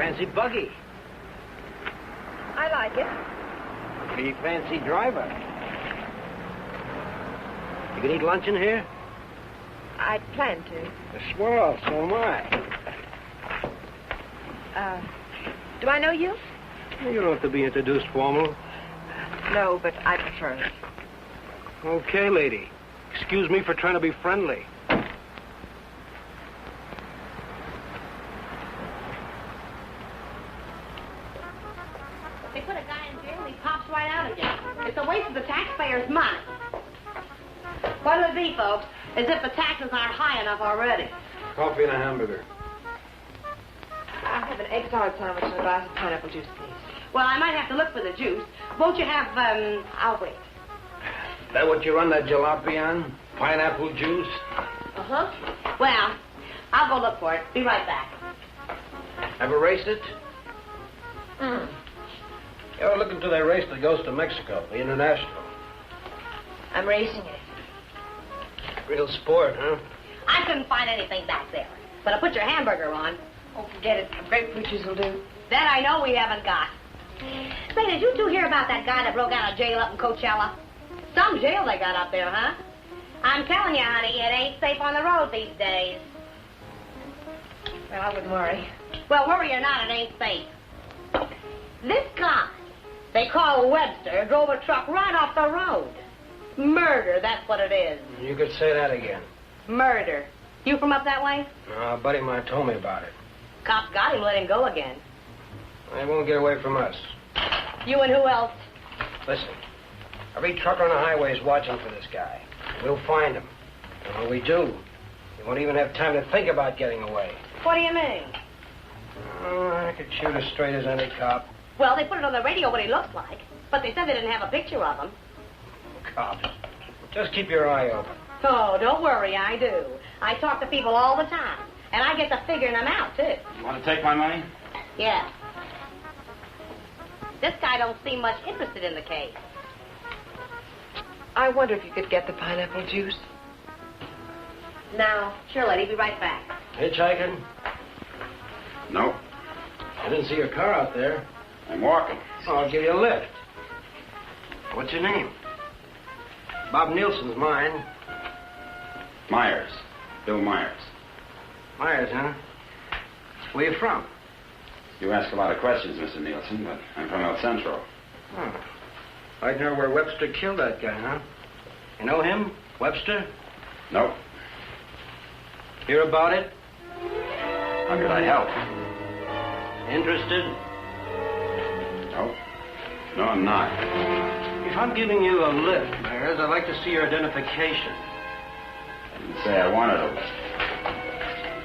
fancy buggy. I like it. Pretty fancy driver. You can eat lunch in here? I'd plan to. Swell, so am I. Do I know you? You don't have to be introduced formal. No, but I prefer it. Okay, lady. Excuse me for trying to be friendly. They put a guy in jail and he pops right out again. It's a waste of the taxpayers' money. What'll it be, folks? As if the taxes aren't high enough already. Coffee and a hamburger. I'll have an egg salad sandwich and a glass of pineapple juice, please. Well, I might have to look for the juice. Won't you have, I'll wait. That what you run that jalopy on? Pineapple juice? Uh-huh. Well, I'll go look for it. Be right back. Ever raced it? Mm. You ought to look into that race that goes to Mexico, the International. I'm racing it. Real sport, huh? I couldn't find anything back there. But I put your hamburger on. Oh, forget it. Grapefruit juice will do. That I know we haven't got. Say, did you two hear about that guy that broke out of jail up in Coachella? Some jail they got up there, huh? I'm telling you, honey, it ain't safe on the road these days. Well, I wouldn't worry. Well, worry or not, it ain't safe. This guy, they call Webster, drove a truck right off the road. Murder, that's what it is. You could say that again. Murder. You from up that way? A buddy of mine told me about it. Cops got him, let him go again. They won't get away from us. You and who else? Listen, every trucker on the highway is watching for this guy. We'll find him. And when we do, he won't even have time to think about getting away. What do you mean? Oh, I could shoot as straight as any cop. Well, they put it on the radio what he looks like, but they said they didn't have a picture of him. Cops. Just keep your eye open. Oh, don't worry, I do. I talk to people all the time, and I get to figuring them out, too. You want to take my money? Yeah. This guy don't seem much interested in the case. I wonder if you could get the pineapple juice. Now, sure, lady, be right back. Hitchhiking? No. I didn't see your car out there. I'm walking. Oh, I'll give you a lift. What's your name? Bob Nielsen's mine. Myers. Bill Myers. Myers, huh? Where you from? You ask a lot of questions, Mr. Nielsen, but I'm from El Centro. Oh. I'd know where Webster killed that guy, huh? You know him? Webster? Nope. Hear about it? How could I help? Interested? Nope. No, I'm not. If I'm giving you a lift, Myers, I'd like to see your identification. I didn't say I wanted a lift.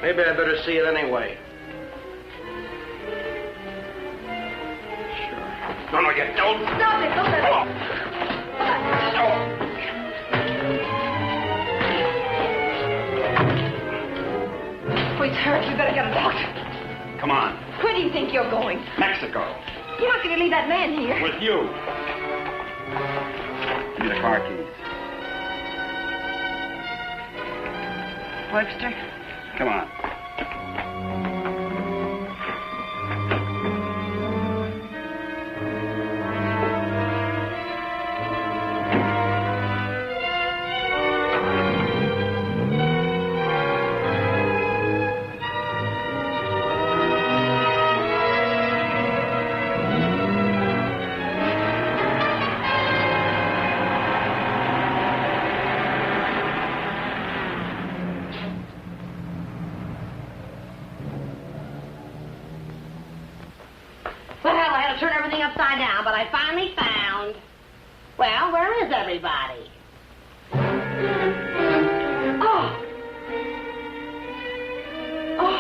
Maybe I better see it anyway. Sure. No, you don't. Stop it, don't let Come on. Oh, he's hurt. We better get a doctor. Come on. Where do you think you're going? Mexico. You're not going to leave that man here. With you. Give me the car keys. Webster? Come on. Turn everything upside down, but I finally found... Well, where is everybody? Oh! Oh!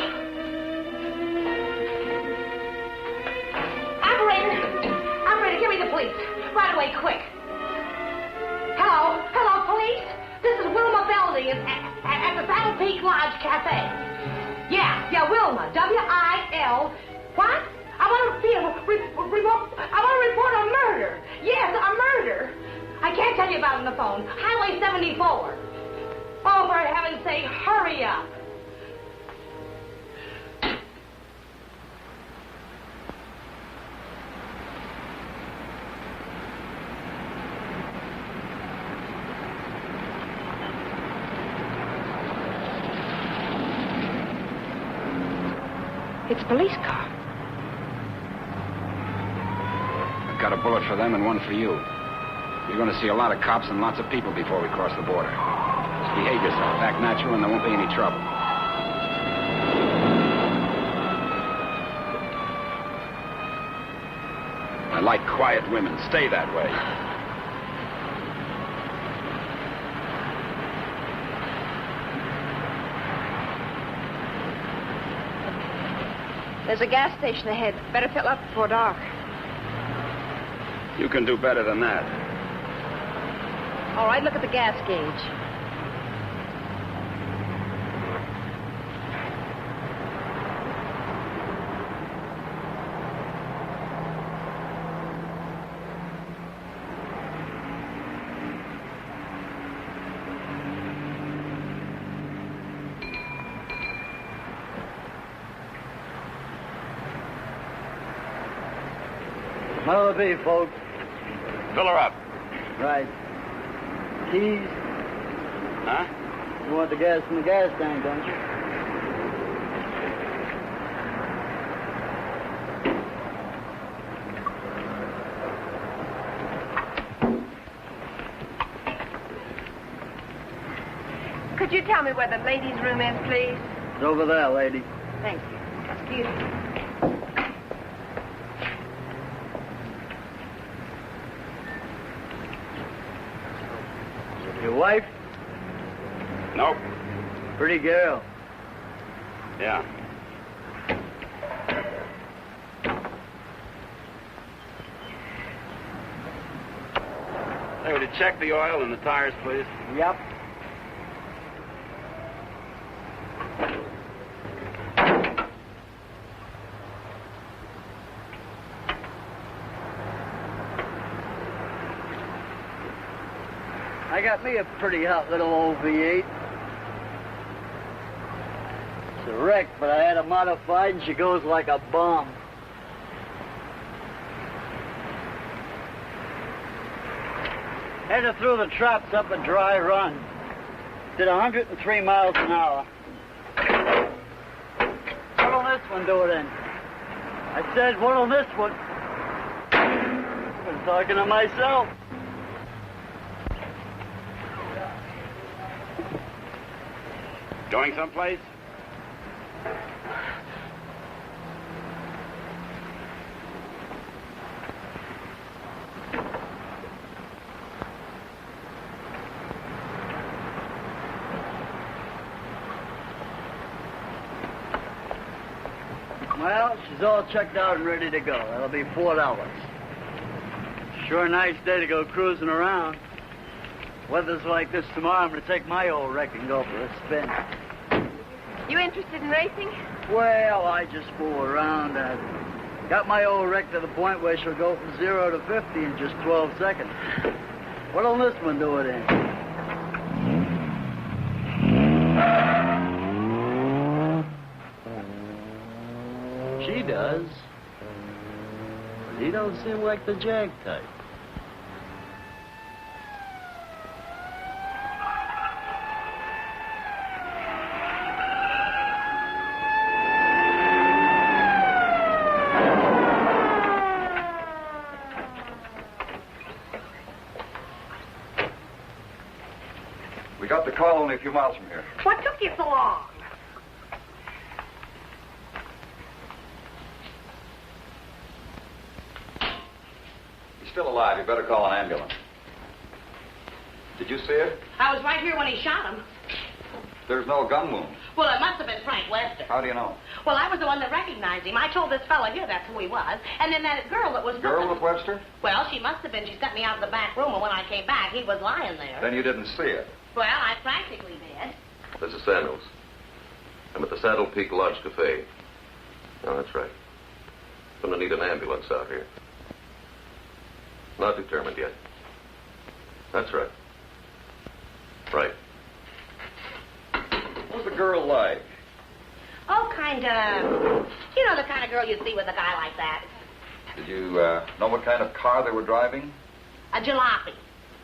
Operator, give me the police. Right away, quick. Hello? Hello, police? This is Wilma Belding at the Saddle Peak Lodge Cafe. Yeah, Wilma. W-I-L... What? I want to report a murder. Yes, a murder. I can't tell you about it on the phone. Highway 74. Oh, for heaven's sake, hurry up. It's a police car. I've got a bullet for them and one for you. You're going to see a lot of cops and lots of people before we cross the border. Just behave yourself, act natural, and there won't be any trouble. I like quiet women. Stay that way. There's a gas station ahead. Better fill up before dark. You can do better than that. All right, look at the gas gauge. What'll it be, folks? Fill her up. Right. Keys? Huh? You want the gas from the gas tank, don't you? Could you tell me where the ladies' room is, please? It's over there, lady. Thank you. Excuse me. Your wife? Nope. Pretty girl. Yeah. Hey, would you check the oil and the tires, please? Yep. I got me a pretty hot little old V8. It's a wreck, but I had her modified and she goes like a bomb. Headed through the traps up a dry run. Did 103 miles an hour. What'll this one do it in? I said, what'll this one? I'm talking to myself. Going someplace? Well, she's all checked out and ready to go. That'll be $4. Sure a nice day to go cruising around. Weather's like this tomorrow, I'm going to take my old wreck and go for a spin. You interested in racing? Well, I just fool around. I got my old wreck to the point where she'll go from 0 to 50 in just 12 seconds. What'll this one do it in? She does. But he don't seem like the jag type. We got the call only a few miles from here. What took you so long? He's still alive. You better call an ambulance. Did you see it? I was right here when he shot him. There's no gun wound. Well, it must have been Frank Lester. How do you know? Well, I was the one that recognized him. I told this fella here that's who he was. And then that girl that was... Girl with Webster? Well, she must have been. She sent me out of the back room, and when I came back, he was lying there. Then you didn't see it. Well, I practically did. This is Samuels. I'm at the Saddle Peak Lodge Cafe. Oh, that's right. Gonna need an ambulance out here. Not determined yet. That's right. Right. What was the girl like? Oh, kind of... You know, the kind of girl you'd see with a guy like that. Did you know what kind of car they were driving? A jalopy.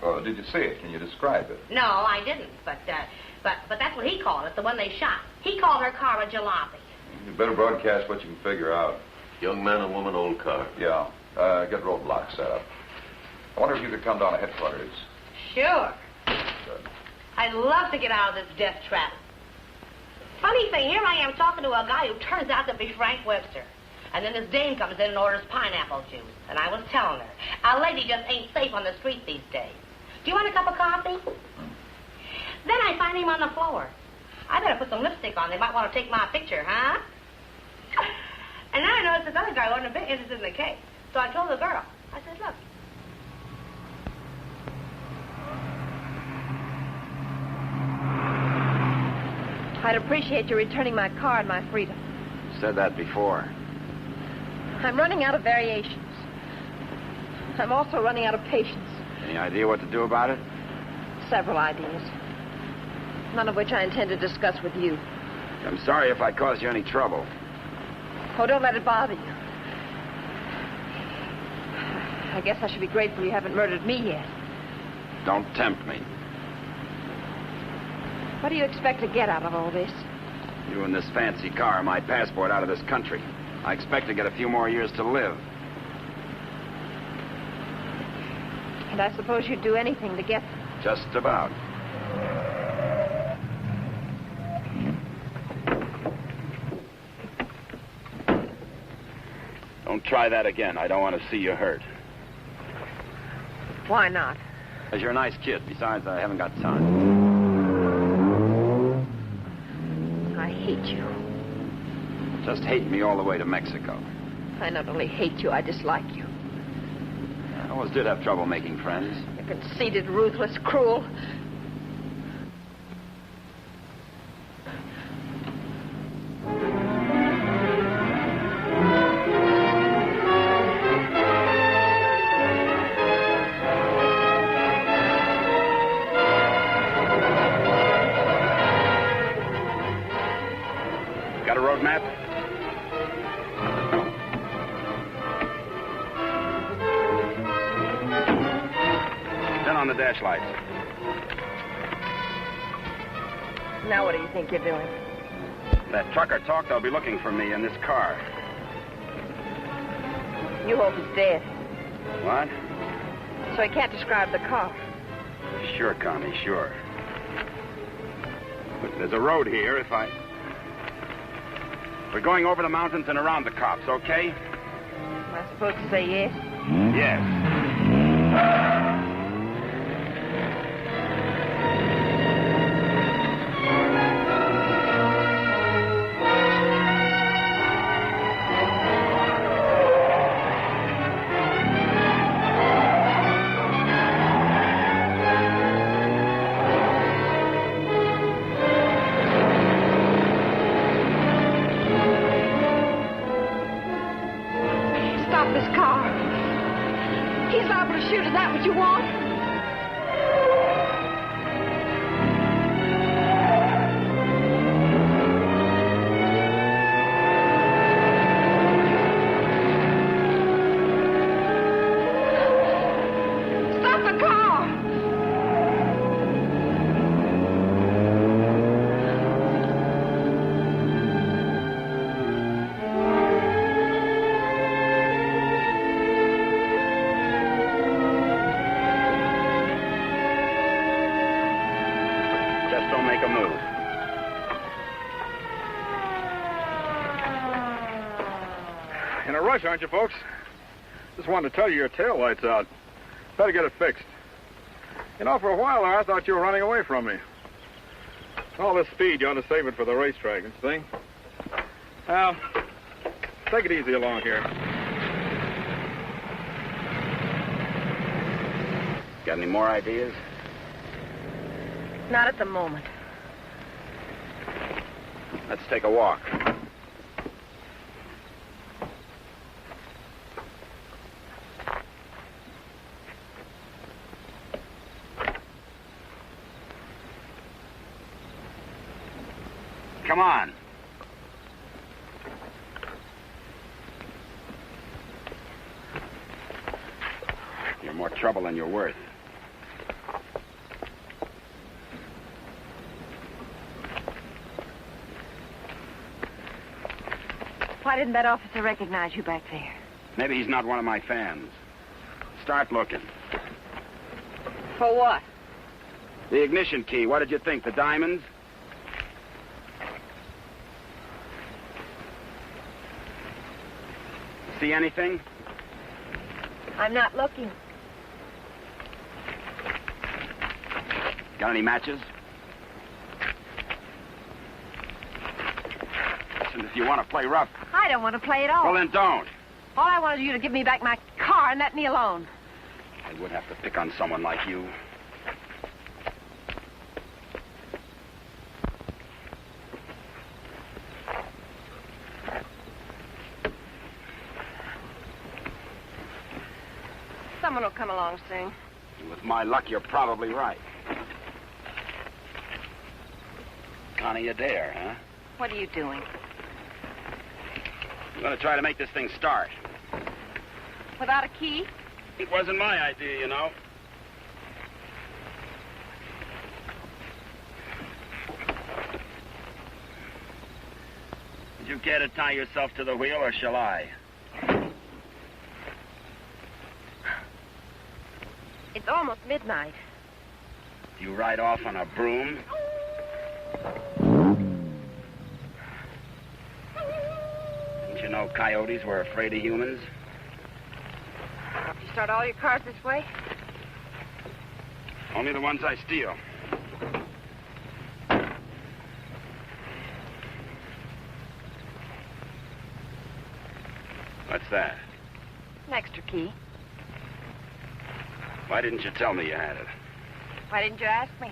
Oh, did you see it? Can you describe it? No, I didn't. But that's what he called it, the one they shot. He called her car a jalopy. You better broadcast what you can figure out. Young man and woman, old car. Yeah. Get roadblocks set up. I wonder if you could come down to headquarters. Sure. Good. I'd love to get out of this death trap. Funny thing, here I am talking to a guy who turns out to be Frank Webster. And then this dame comes in and orders pineapple juice. And I was telling her, a lady just ain't safe on the street these days. Do you want a cup of coffee? Then I find him on the floor. I better put some lipstick on. They might want to take my picture, huh? And then I noticed this other guy wasn't a bit interested in the case. So I told the girl. I said, look. I'd appreciate you returning my car and my freedom. Said that before. I'm running out of variations. I'm also running out of patience. Any idea what to do about it? Several ideas. None of which I intend to discuss with you. I'm sorry if I caused you any trouble. Oh, don't let it bother you. I guess I should be grateful you haven't murdered me yet. Don't tempt me. What do you expect to get out of all this? You and this fancy car are my passport out of this country. I expect to get a few more years to live. And I suppose you'd do anything to get them. Just about. Don't try that again. I don't want to see you hurt. Why not? Because you're a nice kid. Besides, I haven't got time. I hate you. Just hate me all the way to Mexico. I not only hate you, I dislike you. I always did have trouble making friends. You're conceited, ruthless, cruel. Got a road map? Turn on the dash lights. Now what do you think you're doing? That trucker talked they'll be looking for me in this car. You hope he's dead, What? so he can't describe the car. Sure, Connie, sure. Look, there's a road here We're going over the mountains and around the cops, okay? Am I supposed to say yes? Yes. Stop this car. He's liable to shoot. Is that what you want? Stop the car! Just don't make a move. In a rush, aren't you, folks? Just wanted to tell you your tail light's out. Better get it fixed. You know, for a while there, I thought you were running away from me. All this speed, you ought to save it for the racetrack and thing. Now, take it easy along here. Got any more ideas? Not at the moment. Let's take a walk. Come on. You're more trouble than you're worth. Why didn't that officer recognize you back there? Maybe he's not one of my fans. Start looking. For what? The ignition key, what did you think? The diamonds? See anything? I'm not looking. Got any matches? Listen, if you want to play rough... I don't want to play at all. Well, then don't. All I wanted you to give me back my car and let me alone. I would have to pick on someone like you. Someone will come along soon. With my luck, you're probably right. Connie Adair, huh? What are you doing? I'm going to try to make this thing start. Without a key? It wasn't my idea, you know. Did you care to tie yourself to the wheel, or shall I? It's almost midnight. Do you ride off on a broom? Didn't you know coyotes were afraid of humans? You start all your cars this way? Only the ones I steal. What's that? An extra key. Why didn't you tell me you had it? Why didn't you ask me?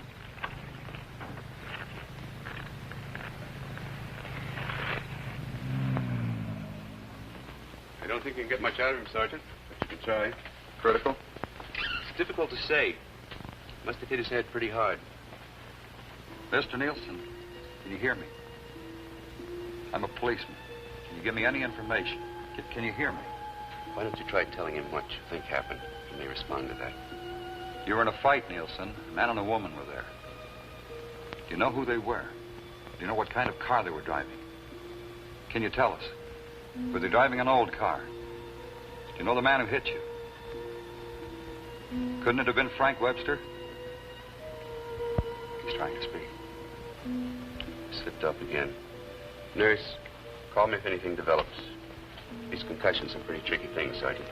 I don't think you can get much out of him, Sergeant, but you can try. Critical? It's difficult to say. Must have hit his head pretty hard. Mr. Nielsen, can you hear me? I'm a policeman. Can you give me any information? Can you hear me? Why don't you try telling him what you think happened? He may respond to that. You were in a fight, Nielsen. A man and a woman were there. Do you know who they were? Do you know what kind of car they were driving? Can you tell us? Were they driving an old car? Do you know the man who hit you? Couldn't it have been Frank Webster? He's trying to speak. Slipped up again. Nurse, call me if anything develops. These concussions are pretty tricky things, Sergeant.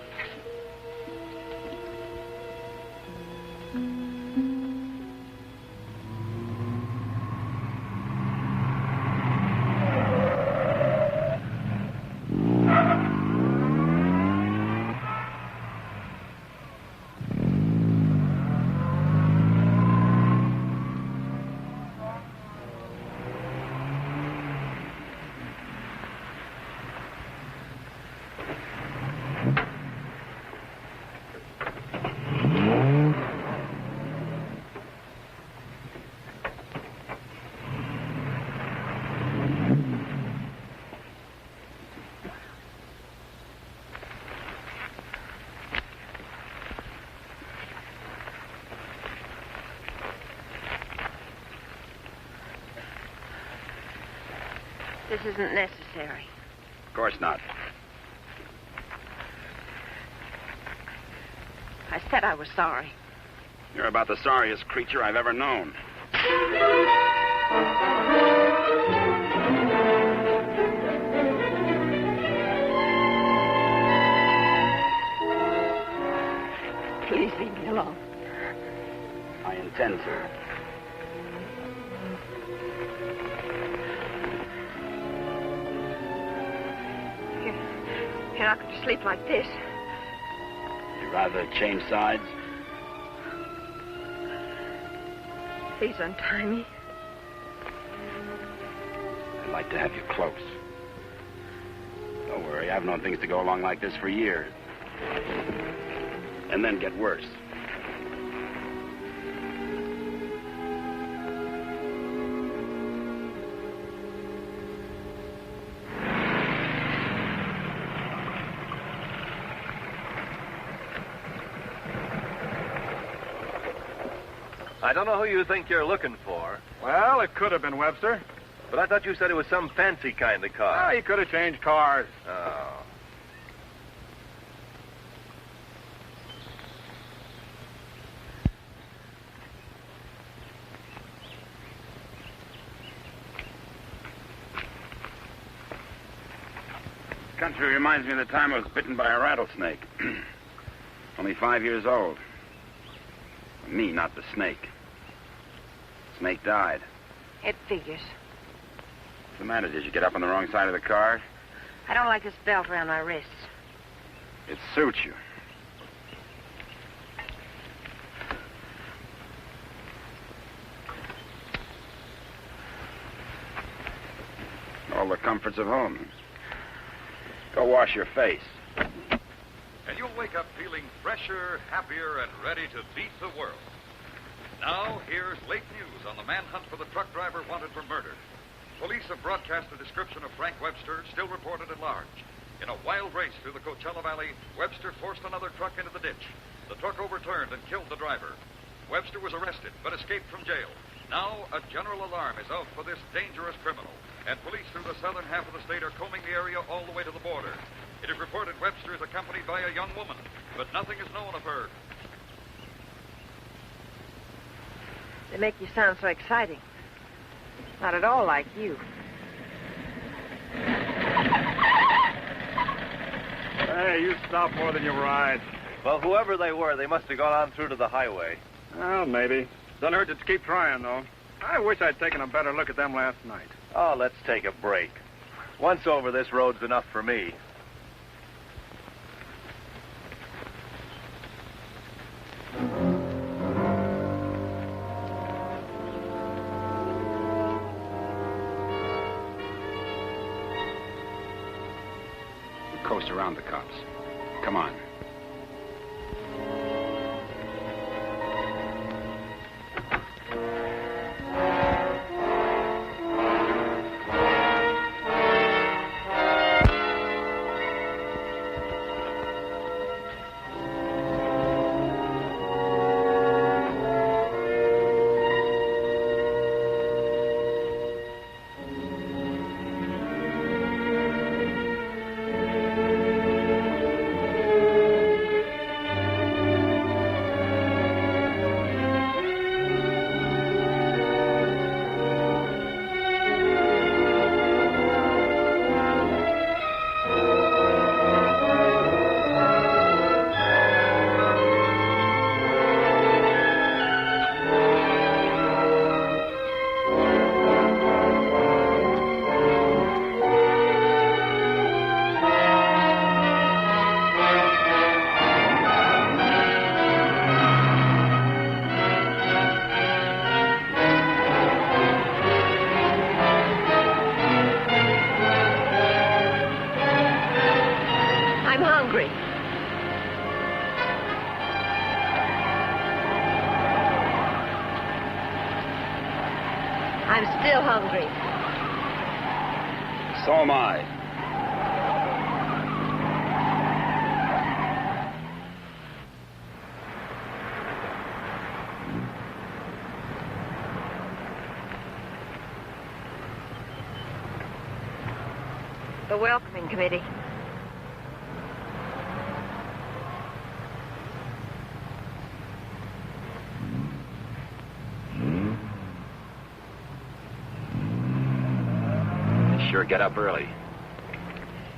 This isn't necessary. Of course not. I said I was sorry. You're about the sorriest creature I've ever known. Please leave me alone. I intend to. You're not going to sleep like this. You'd rather change sides? Please untie me. I'd like to have you close. Don't worry, I've known things to go along like this for years. And then get worse. I don't know who you think you're looking for. Well, it could have been Webster. But I thought you said it was some fancy kind of car. Ah, he could have changed cars. Oh. Country reminds me of the time I was bitten by a rattlesnake. Only 5 years old. Me, not the snake. Snake died. It figures. What's the matter? Did you get up on the wrong side of the car? I don't like this belt around my wrists. It suits you. All the comforts of home. Go wash your face. And you'll wake up feeling fresher, happier, and ready to beat the world. Now, here's late news on the manhunt for the truck driver wanted for murder. Police have broadcast a description of Frank Webster, still reported at large. In a wild race through the Coachella Valley, Webster forced another truck into the ditch. The truck overturned and killed the driver. Webster was arrested, but escaped from jail. Now, a general alarm is out for this dangerous criminal, and police through the southern half of the state are combing the area all the way to the border. It is reported Webster is accompanied by a young woman, but nothing is known of her. They make you sound so exciting. Not at all like you. Hey, you stop more than you ride. Well, whoever they were, they must have gone on through to the highway. Well, maybe. Doesn't hurt to keep trying, though. I wish I'd taken a better look at them last night. Oh, let's take a break. Once over, this road's enough for me. Coast around the cops. Come on. I'm still hungry. So am I. The welcoming committee. Sure get up early.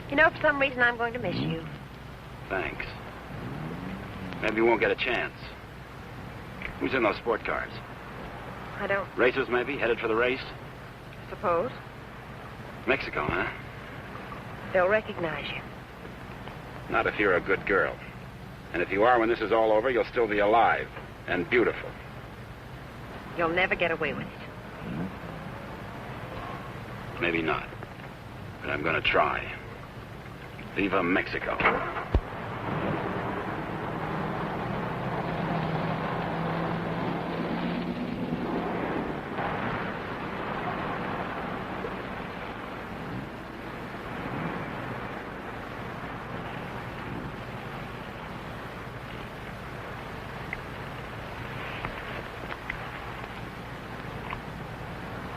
You know, for some reason, I'm going to miss you. Thanks. Maybe you won't get a chance. Who's in those sport cars? I don't Racers, maybe? Headed for the race? suppose. Mexico, huh? They'll recognize you. Not if you're a good girl. And if you are, when this is all over, you'll still be alive and beautiful. You'll never get away with it. Maybe not. But I'm going to try. Viva Mexico.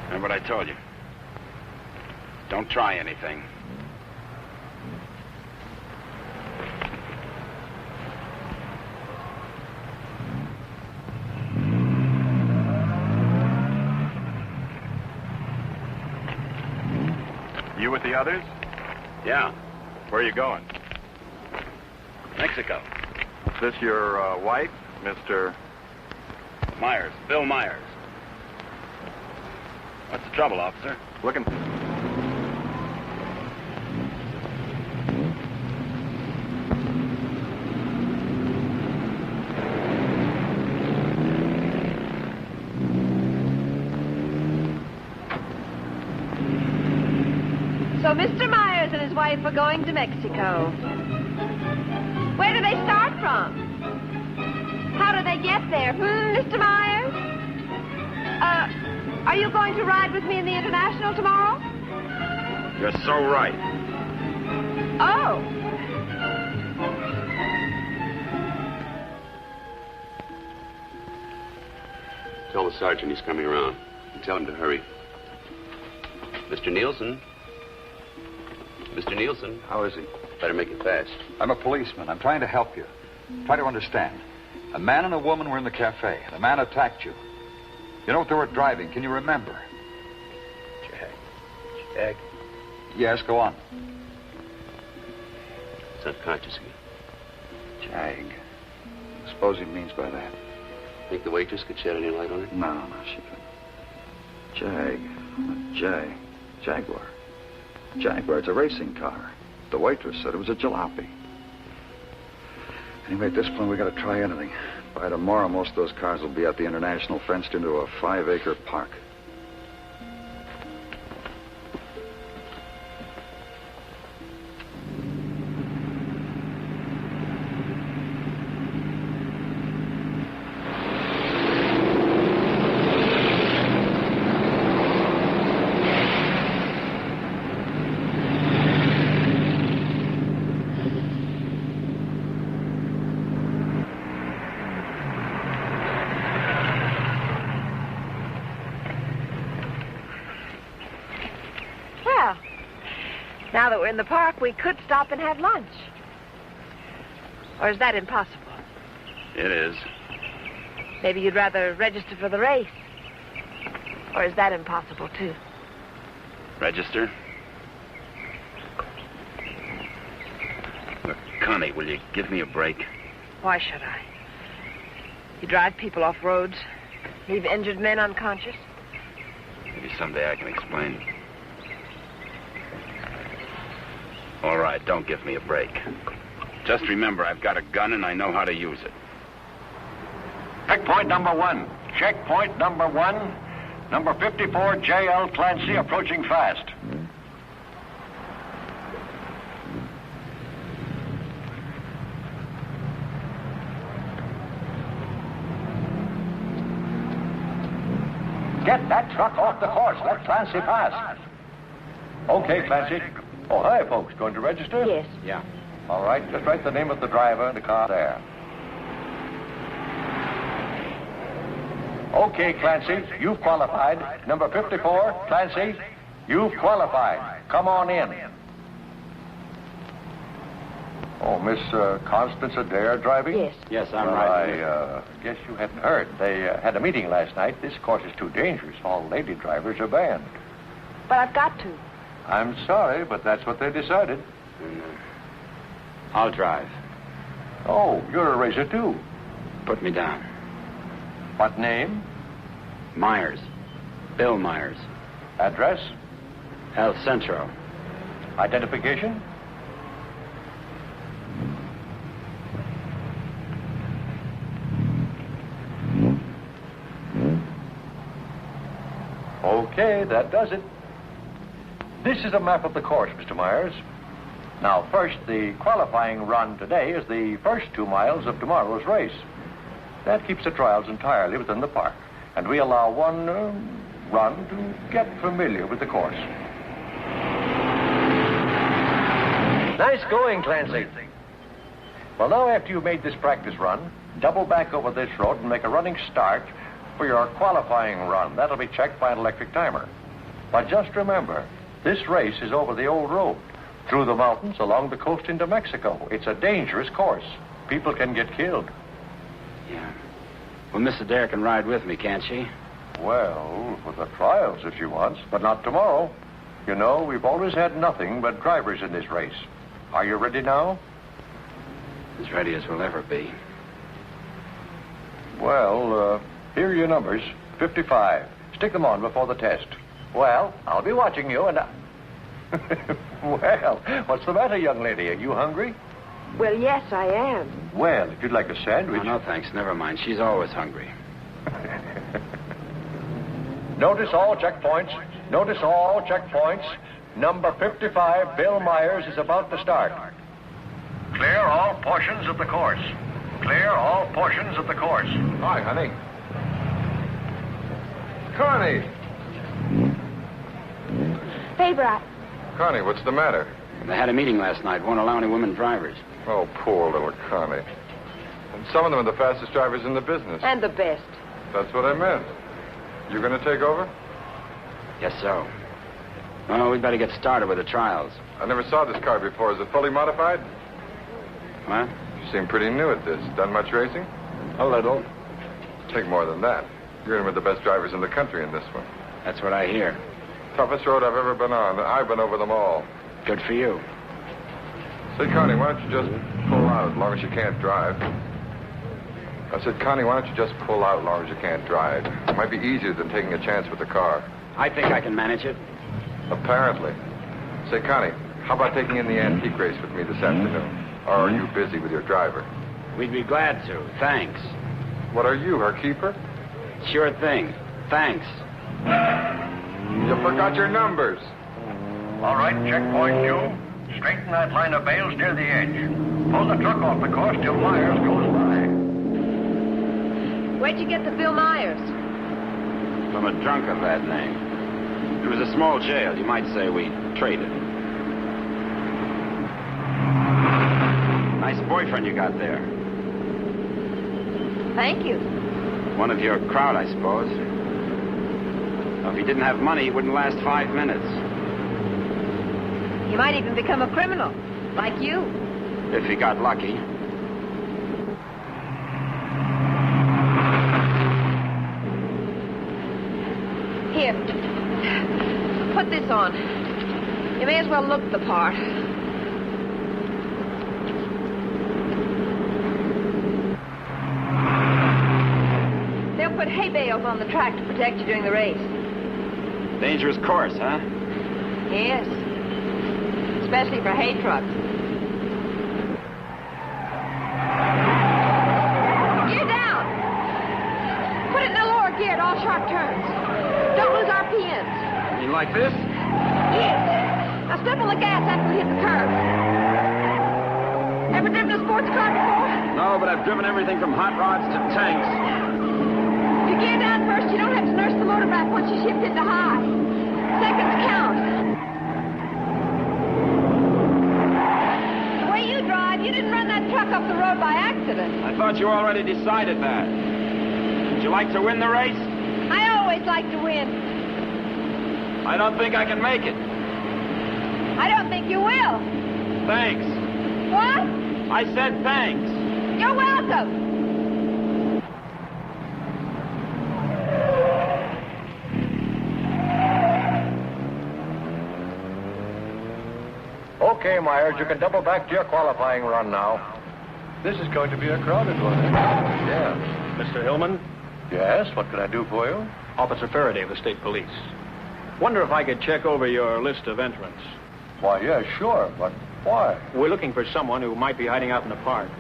Remember what I told you? Don't try anything. You with the others? Yeah, Where are you going? Mexico. Is this your wife, Mr. Myers, Bill Myers. What's the trouble, officer? Looking... So Mr. Myers and his wife are going to Mexico. Where do they start from? How do they get there? Mr. Myers? Are you going to ride with me in the International tomorrow? You're so right. Oh. Tell the sergeant he's coming around. And tell him to hurry. Mr. Nielsen? Mr. Nielsen? How is he? Better make it fast. I'm a policeman. I'm trying to help you. Try to understand. A man and a woman were in the cafe. The man attacked you. You know what they were driving? Can you remember? Jag. Yes, go on. It's unconscious again. Jag. Suppose he means by that. Think the waitress could shed any light on it? No, she couldn't. Jag. Jaguar. Jaguar, it's a racing car. The waitress said it was a jalopy. Anyway, at this point, we got to try anything. By tomorrow, most of those cars will be at the International, fenced into a 5-acre park. Now that we're in the park, we could stop and have lunch. Or is that impossible? It is. Maybe you'd rather register for the race. Or is that impossible, too? Register? Look, Connie, will you give me a break? Why should I? You drive people off roads, leave injured men unconscious. Maybe someday I can explain. All right, don't give me a break. Just remember, I've got a gun and I know how to use it. Checkpoint number 1. Checkpoint number 1. Number 54, J.L. Clancy, approaching fast. Get that truck off the course. Let Clancy pass. Okay, Clancy. Oh, hi, folks. Going to register? Yes. Yeah. All right, just write the name of the driver and the car there. Okay, Clancy, you've qualified. Number 54, Clancy, you've qualified. Come on in. Oh, Miss Constance Adair driving? Yes. Yes, I'm Well, right. I guess you hadn't heard. They had a meeting last night. This course is too dangerous. All lady drivers are banned. But I've got to. I'm sorry, but that's what they decided. I'll drive. Oh, you're a racer, too. Put me down. What name? Myers. Bill Myers. Address? El Centro. Identification? Okay, that does it. This is a map of the course, Mr. Myers. Now, first, the qualifying run today is the first 2 miles of tomorrow's race. That keeps the trials entirely within the park, and we allow one run to get familiar with the course. Nice going, Clancy. Well, now, after you've made this practice run, double back over this road and make a running start for your qualifying run. That'll be checked by an electric timer. But just remember, This race is over the old road, through the mountains, along the coast into Mexico. It's a dangerous course. People can get killed. Yeah. Well, Miss Adair can ride with me, can't she? Well, for the trials if she wants, but not tomorrow. You know, we've always had nothing but drivers in this race. Are you ready now? As ready as we'll ever be. Well, here are your numbers. 55. Stick them on before the test. Well, I'll be watching you and Well, what's the matter, young lady? Are you hungry? Well, yes, I am. Well, if you'd like a sandwich... No, thanks. Never mind. She's always hungry. Notice all checkpoints. Notice all checkpoints. Number 55, Bill Myers, is about to start. Clear all portions of the course. Clear all portions of the course. Hi, honey. Connie! Favor, Connie, what's the matter? They had a meeting last night. Won't allow any women drivers. Oh, poor little Connie. And some of them are the fastest drivers in the business. And the best. That's what I meant. You going to take over? Guess so. Well, we'd better get started with the trials. I never saw this car before. Is it fully modified? What? You seem pretty new at this. Done much racing? A little. Take more than that. You're in with the best drivers in the country in this one. That's what I hear. Toughest road I've ever been on. I've been over them all. Good for you. Say, Connie, why don't you just pull out as long as you can't drive? I said, Connie, why don't you just pull out as long as you can't drive? It might be easier than taking a chance with the car. I think I can manage it. Apparently. Say, Connie, how about taking in the antique race with me this afternoon? Or are you busy with your driver? We'd be glad to. Thanks. What are you, her keeper? Sure thing. Thanks. You forgot your numbers. All right, checkpoint two. Straighten that line of bales near the edge. Pull the truck off the course till Myers goes by. Where'd you get the Bill Myers? From a drunk of that name. It was a small jail. You might say we traded. Nice boyfriend you got there. Thank you. One of your crowd, I suppose. Now, if he didn't have money, he wouldn't last 5 minutes. He might even become a criminal, like you. If he got lucky. Here. Put this on. You may as well look the part. They'll put hay bales on the track to protect you during the race. Dangerous course, huh? Yes. Especially for hay trucks. Gear down! Put it in the lower gear at all sharp turns. Don't lose RPMs. You like this? Yes. Now step on the gas after we hit the curve. Ever driven a sports car before? No, but I've driven everything from hot rods to tanks. If you gear down first, you don't have to nurse the motor back once you shift into high. Seconds count. The way you drive, you didn't run that truck off the road by accident. I thought you already decided that. Would you like to win the race? I always like to win. I don't think I can make it. I don't think you will. Thanks. What? I said thanks. You're welcome. Okay, Myers, you can double back to your qualifying run now. This is going to be a crowded one. Yes. Mr. Hillman? Yes, what can I do for you? Officer Faraday of the State Police. Wonder if I could check over your list of entrants. Why, yeah, sure, but why? We're looking for someone who might be hiding out in the park.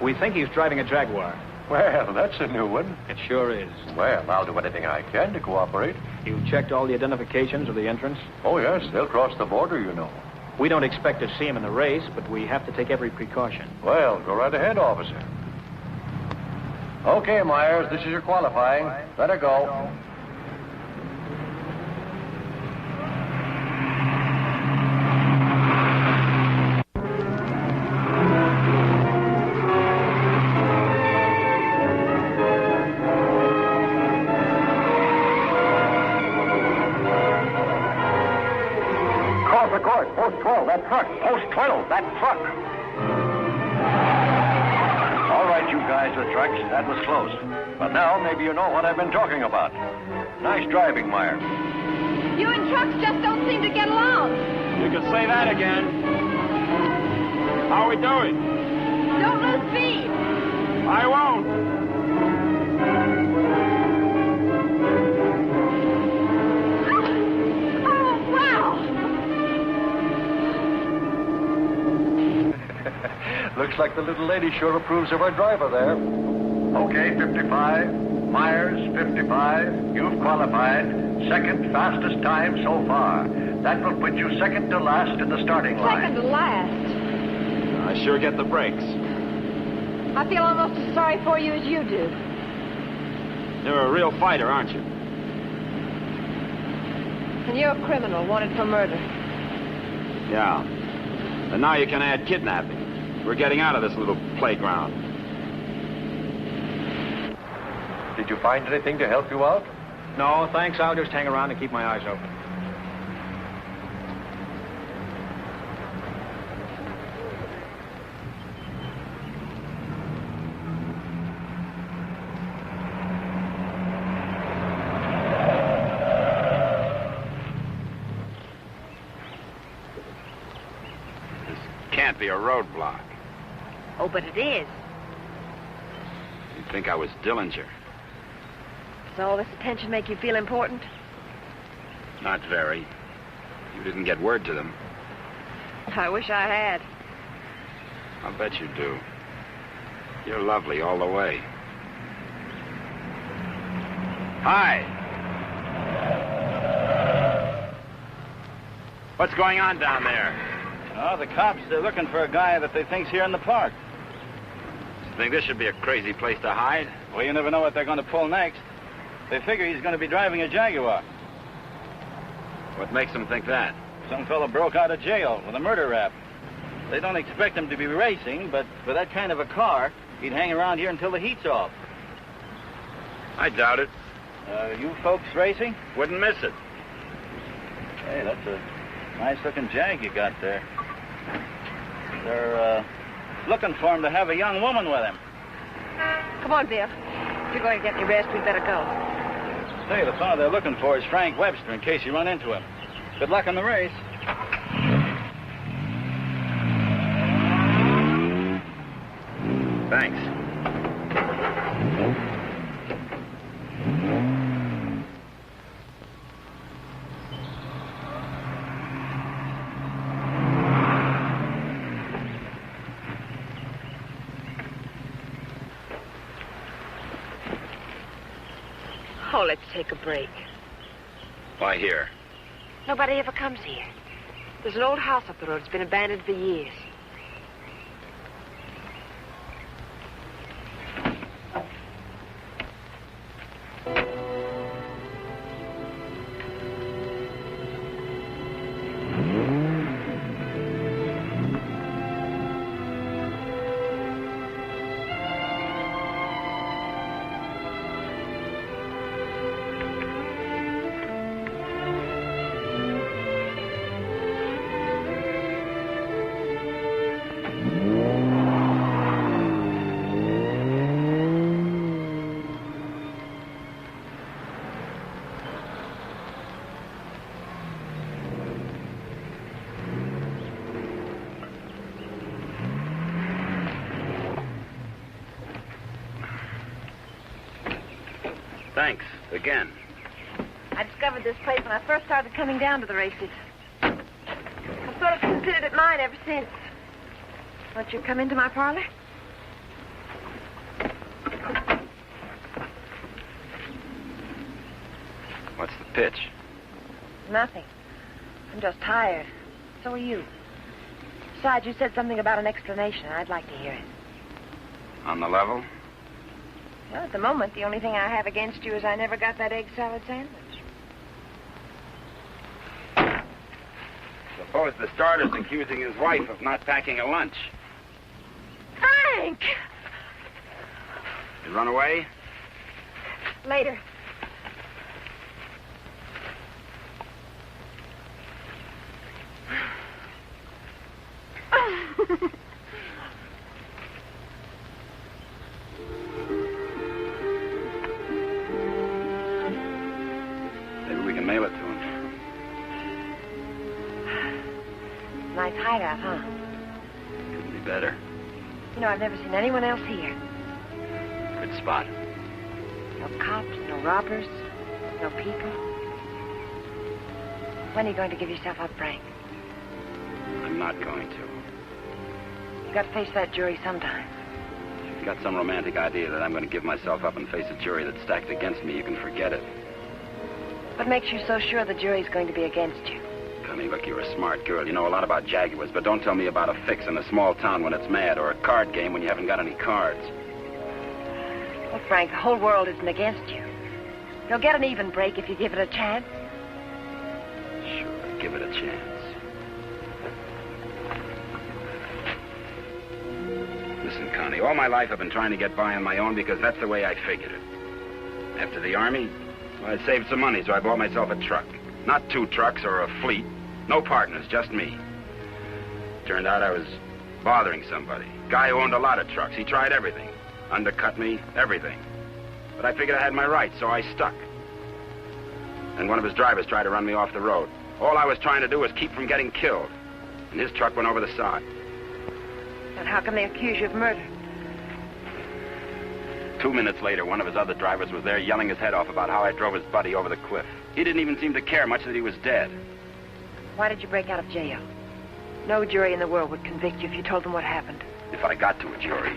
We think he's driving a Jaguar. Well, that's a new one. It sure is. Well, I'll do anything I can to cooperate. You checked all the identifications of the entrants? Oh, yes, they'll cross the border, you know. We don't expect to see him in the race, but we have to take every precaution. Well, go right ahead, officer. Okay, Myers, this is your qualifying. Let her go. cars. Post 12, that truck. Post 12, that truck. All right, you guys with trucks, that was close. But now maybe you know what I've been talking about. Nice driving, Myers. You and trucks just don't seem to get along. You can say that again. How are we doing? Don't lose speed. I won't. Oh, wow. Looks like the little lady sure approves of our driver there. Okay, 55. Myers, 55. You've qualified. Second fastest time so far. That will put you second to last in the starting line. Second to last. I sure get the breaks. I feel almost as sorry for you as you do. You're a real fighter, aren't you? And you're a criminal wanted for murder. Yeah. And now you can add kidnapping. We're getting out of this little playground. Did you find anything to help you out? No, thanks. I'll just hang around and keep my eyes open. This can't be a roadblock. Oh, but it is. You'd think I was Dillinger. Does all this attention make you feel important? Not very. You didn't get word to them. I wish I had. I'll bet you do. You're lovely all the way. Hi. What's going on down there? Oh, the cops, they're looking for a guy that they think's here in the park. You think this should be a crazy place to hide? Well, you never know what they're going to pull next. They figure he's going to be driving a Jaguar. What makes them think that? Some fellow broke out of jail with a murder rap. They don't expect him to be racing, but for that kind of a car, he'd hang around here until the heat's off. I doubt it. You folks racing? Wouldn't miss it. Hey, that's a nice-looking Jag you got there. They're looking for him to have a young woman with him. Come on, Bill. If you're going to get any rest, we'd better go. Say, the fellow they're looking for is Frank Webster, in case you run into him. Good luck on the race. Thanks. Oh, let's take a break. Why here? Nobody ever comes here. There's an old house up the road. It's been abandoned for years. Thanks, again. I discovered this place when I first started coming down to the races. I've sort of considered it mine ever since. Won't you come into my parlor? What's the pitch? Nothing. I'm just tired. So are you. Besides, you said something about an explanation. I'd like to hear it. On the level? Well, at the moment, the only thing I have against you is I never got that egg salad sandwich. Suppose the starter's accusing his wife of not packing a lunch. Frank! You run away? Later. can mail it to him. Nice hideout, huh? Couldn't be better. You know, I've never seen anyone else here. Good spot. No cops, no robbers, no people. When are you going to give yourself up, Frank? I'm not going to. You got to face that jury sometime. If you've got some romantic idea that I'm going to give myself up and face a jury that's stacked against me, you can forget it. What makes you so sure the jury's going to be against you? Connie, look, you're a smart girl. You know a lot about jaguars, but don't tell me about a fix in a small town when it's mad, or a card game when you haven't got any cards. Well, Frank, the whole world isn't against you. You'll get an even break if you give it a chance. Sure, give it a chance. Listen, Connie, all my life I've been trying to get by on my own because that's the way I figured it. After the Army, well, I saved some money, so I bought myself a truck. Not 2 trucks or a fleet. No partners, just me. Turned out I was bothering somebody. Guy who owned a lot of trucks. He tried everything. Undercut me, everything. But I figured I had my rights, so I stuck. And one of his drivers tried to run me off the road. All I was trying to do was keep from getting killed. And his truck went over the side. And how can they accuse you of murder? 2 minutes later, one of his other drivers was there yelling his head off about how I drove his buddy over the cliff. He didn't even seem to care much that he was dead. Why did you break out of jail? No jury in the world would convict you if you told them what happened. If I got to a jury.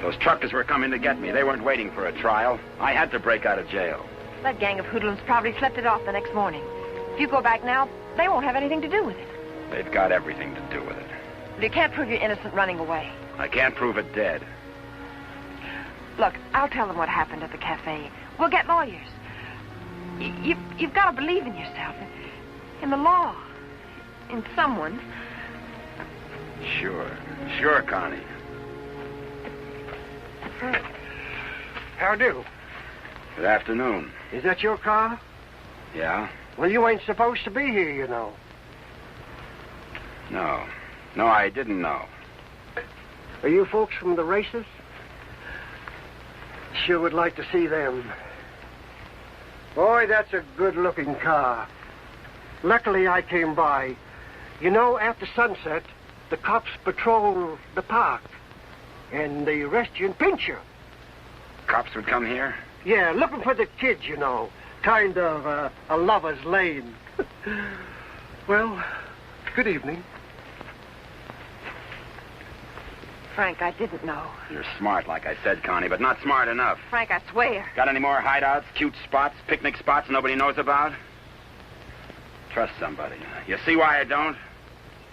Those truckers were coming to get me. They weren't waiting for a trial. I had to break out of jail. That gang of hoodlums probably slept it off the next morning. If you go back now, they won't have anything to do with it. They've got everything to do with it. But you can't prove you're innocent running away. I can't prove it dead. Look, I'll tell them what happened at the cafe. We'll get lawyers. You've got to believe in yourself, in the law, in someone. Sure, Connie. How do? Good afternoon. Is that your car? Yeah? Well, you ain't supposed to be here, you know. No, I didn't know. Are you folks from the races? Sure would like to see them. Boy, that's a good-looking car. Luckily, I came by. You know, after sunset, the cops patrol the park. And they arrest you and pinch you. Cops would come here? Yeah, looking for the kids, you know. Kind of a lover's lane. Well, good evening. Frank, I didn't know. You're smart, like I said, Connie, but not smart enough. Frank, I swear. Got any more hideouts, cute spots, picnic spots nobody knows about? Trust somebody. You see why I don't?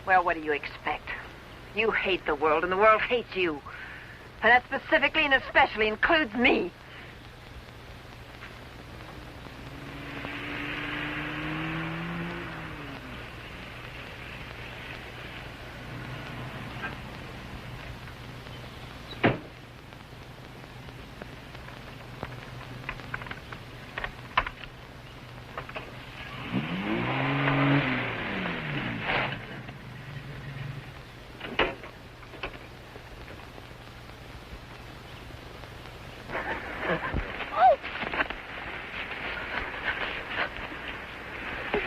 Well, what do you expect? You hate the world, and the world hates you. And that specifically and especially includes me.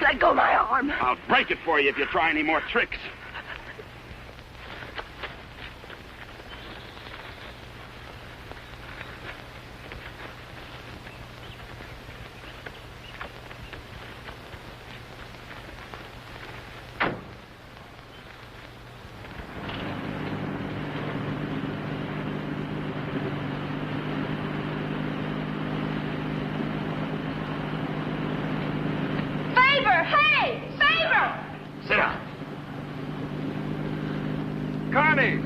Let go my arm. I'll break it for you if you try any more tricks. Hey! Favor! Sit down. Connie!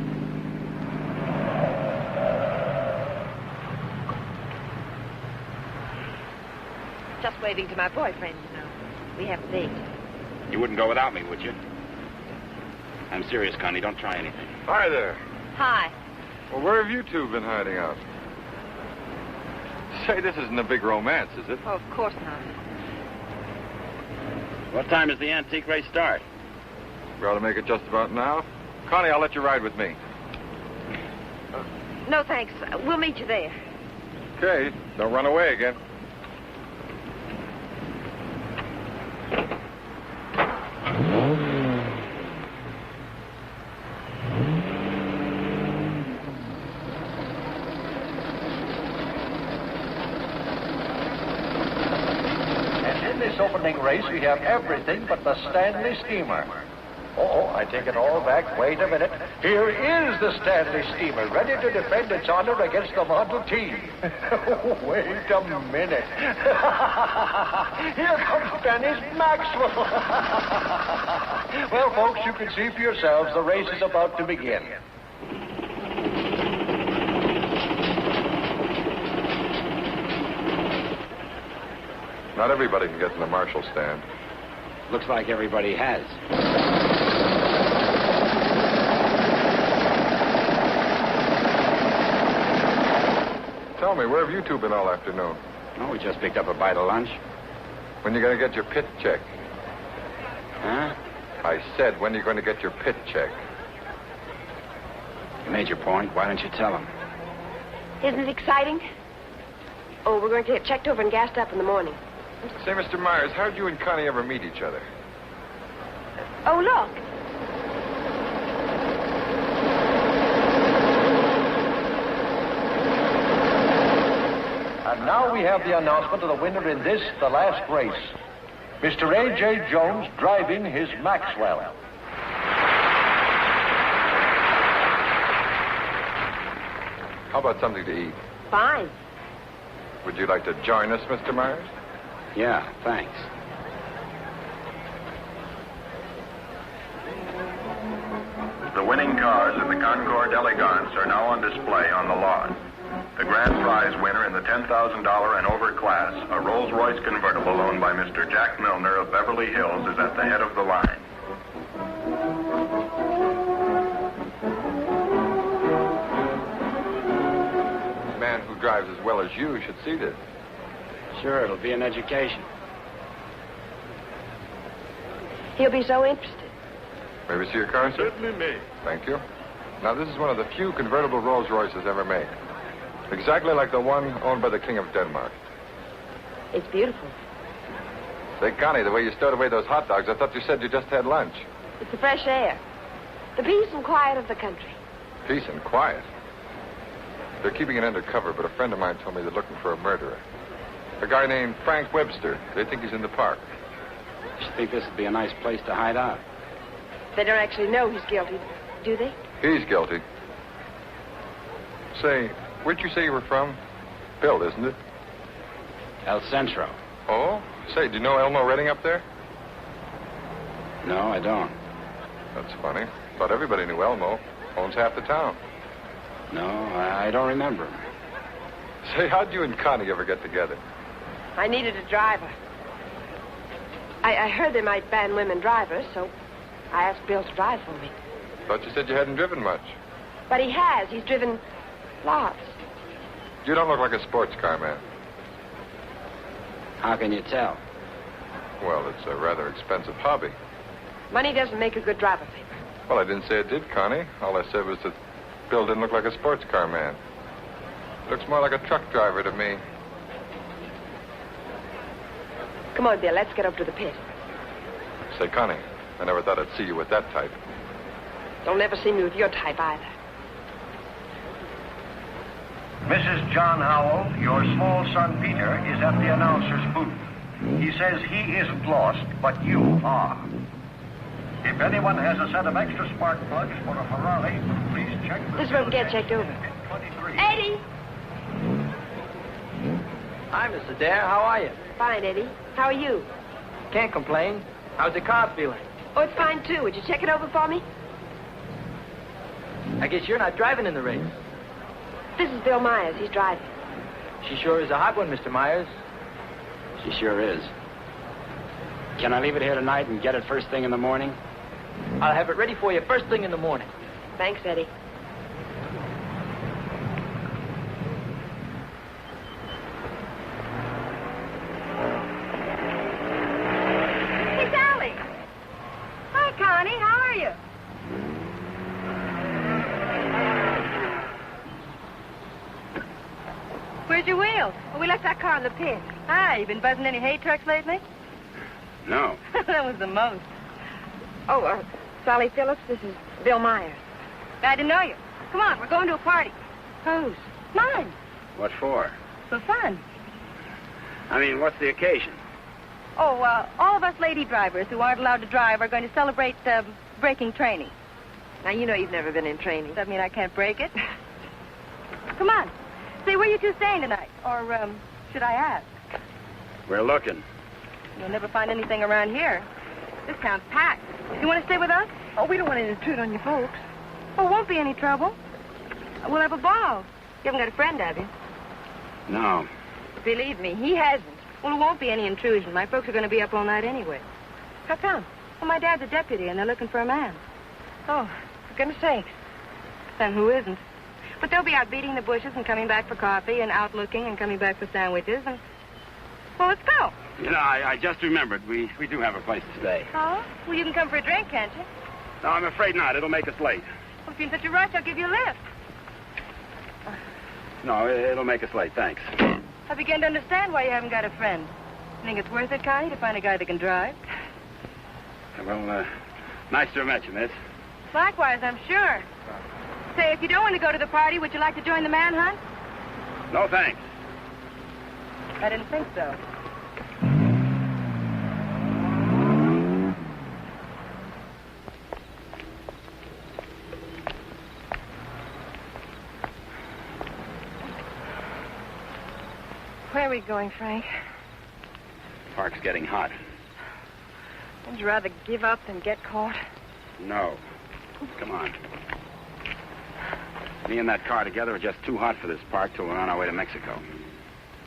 Just waving to my boyfriend, you know. We have a date. You wouldn't go without me, would you? I'm serious, Connie. Don't try anything. Hi there. Hi. Well, where have you two been hiding out? Say, this isn't a big romance, is it? Oh, of course not. What time does the antique race start? We ought to make it just about now. Connie, I'll let you ride with me. No, thanks. We'll meet you there. Okay, don't run away again. this opening race, we have everything but the Stanley steamer. Oh, I take it all back. Wait a minute. Here is the Stanley steamer, ready to defend its honor against the Model T. Wait a minute. Here comes Dennis Maxwell. Well, folks, you can see for yourselves the race is about to begin. Not everybody can get in the marshal stand. Looks like everybody has. Tell me, where have you two been all afternoon? Oh, we just picked up a bite of lunch. When you going to get your pit check? Huh? I said, when are you going to get your pit check? You made your point. Why don't you tell him? Isn't it exciting? Oh, we're going to get checked over and gassed up in the morning. Say, Mr. Myers, how'd you and Connie ever meet each other? Oh, look. And now we have the announcement of the winner in this, the last race. Mr. A.J. Jones driving his Maxwell. How about something to eat? Fine. Would you like to join us, Mr. Myers? Yeah, thanks. The winning cars in the Concord Elegance are now on display on the lawn. The grand prize winner in the $10,000 and over class, a Rolls-Royce convertible owned by Mr. Jack Milner of Beverly Hills, is at the head of the line. A man who drives as well as you should see this. Sure, it'll be an education. He'll be so interested. May we see your car, sir? Certainly may. Thank you. Now, this is one of the few convertible Rolls Royces ever made. Exactly like the one owned by the King of Denmark. It's beautiful. Say, Connie, the way you stowed away those hot dogs, I thought you said you just had lunch. It's the fresh air. The peace and quiet of the country. Peace and quiet. They're keeping it undercover, but a friend of mine told me they're looking for a murderer. A guy named Frank Webster. They think he's in the park. You think this would be a nice place to hide out? They don't actually know he's guilty, do they? He's guilty. Say, where'd you say you were from? Bill, isn't it? El Centro. Oh? Say, do you know Elmo Redding up there? No, I don't. That's funny. Thought everybody knew Elmo. Owns half the town. No, I don't remember him. Say, how'd you and Connie ever get together? I needed a driver. I heard they might ban women drivers, so I asked Bill to drive for me. Thought you said you hadn't driven much. But he has. He's driven lots. You don't look like a sports car man. How can you tell? Well, it's a rather expensive hobby. Money doesn't make a good driver, Paper. Well, I didn't say it did, Connie. All I said was that Bill didn't look like a sports car man. Looks more like a truck driver to me. Come on, Bill. Let's get up to the pit. Say, Connie, I never thought I'd see you with that type. Don't ever see me with your type either. Mrs. John Howell, your small son Peter is at the announcer's booth. He says he isn't lost, but you are. If anyone has a set of extra spark plugs for a Ferrari, please check the... This is where we get checked over. Eddie! Hi, Mrs. Adair. How are you? Fine, Eddie. How are you? Can't complain. How's the car feeling? Oh, it's fine, too. Would you check it over for me? I guess you're not driving in the race. This is Bill Myers. He's driving. She sure is a hot one, Mr. Myers. She sure is. Can I leave it here tonight and get it first thing in the morning? I'll have it ready for you first thing in the morning. Thanks, Eddie. Hey, Sally. Hi, Connie. How are you? Where's your wheels? Well, we left that car in the pit. Hi, you been buzzing any hay trucks lately? No. That was the most. Oh, Sally Phillips, this is Bill Myers. Glad to know you. Come on, we're going to a party. Whose? Mine. What for? For fun. I mean, what's the occasion? Oh, all of us lady drivers who aren't allowed to drive are going to celebrate breaking training. Now, you know you've never been in training. Does that mean I can't break it? Come on. Say, where you two staying tonight? Or, should I ask? We're looking. You'll never find anything around here. This town's packed. You want to stay with us? Oh, we don't want to intrude on you folks. Oh, won't be any trouble. We'll have a ball. You haven't got a friend, have you? No. Believe me, he hasn't. Well, it won't be any intrusion. My folks are going to be up all night anyway. How come? Well, my dad's a deputy, and they're looking for a man. Oh, for goodness sakes. Then who isn't? But they'll be out beating the bushes and coming back for coffee and out looking and coming back for sandwiches and... Well, let's go. You know, I just remembered we do have a place to stay. Oh? Well, you can come for a drink, can't you? No, I'm afraid not. It'll make us late. Well, if you're in such a rush, I'll give you a lift. No, it'll make us late. Thanks. I begin to understand why you haven't got a friend. Think it's worth it, Connie, to find a guy that can drive? Well, nice to have met you, miss. Likewise, I'm sure. Say, if you don't want to go to the party, would you like to join the manhunt? No, thanks. I didn't think so. Where are we going, Frank? Park's getting hot. Would you rather give up than get caught? No. Come on. Me and that car together are just too hot for this park till we're on our way to Mexico.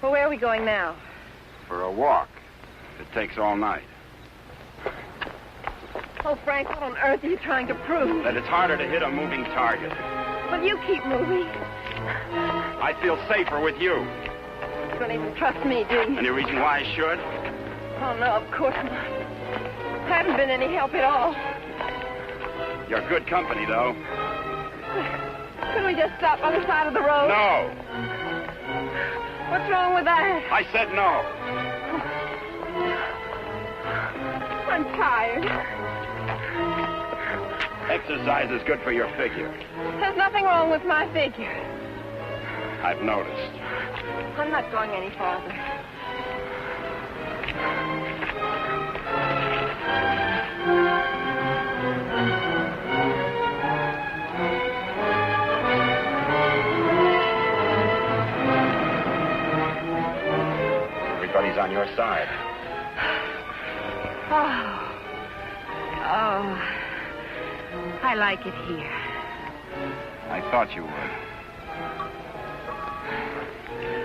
Well, where are we going now? For a walk. It takes all night. Oh, Frank, what on earth are you trying to prove? That it's harder to hit a moving target. Well, you keep moving. I feel safer with you. You don't even trust me, do you? Any reason why I should? Oh, no, of course not. Haven't been any help at all. You're good company, though. Couldn't we just stop on the side of the road? No. What's wrong with that? I said no. I'm tired. Exercise is good for your figure. There's nothing wrong with my figure. I've noticed. I'm not going any farther. Everybody's on your side. Oh, I like it here. I thought you would.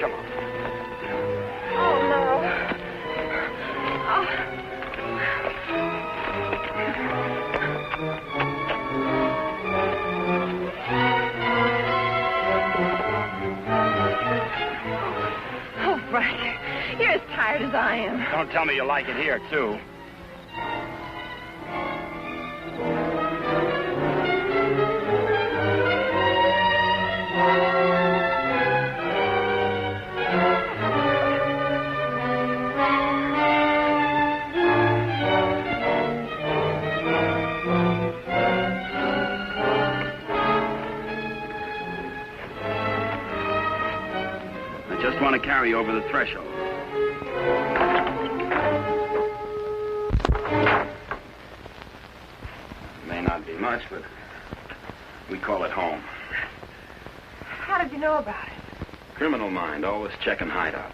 Come on. Oh, no. Oh, Frank, you're as tired as I am. Don't tell me you like it here, too. I just want to carry over the threshold. May not be much, but we call it home. How did you know about it? Criminal mind, always checking hideouts.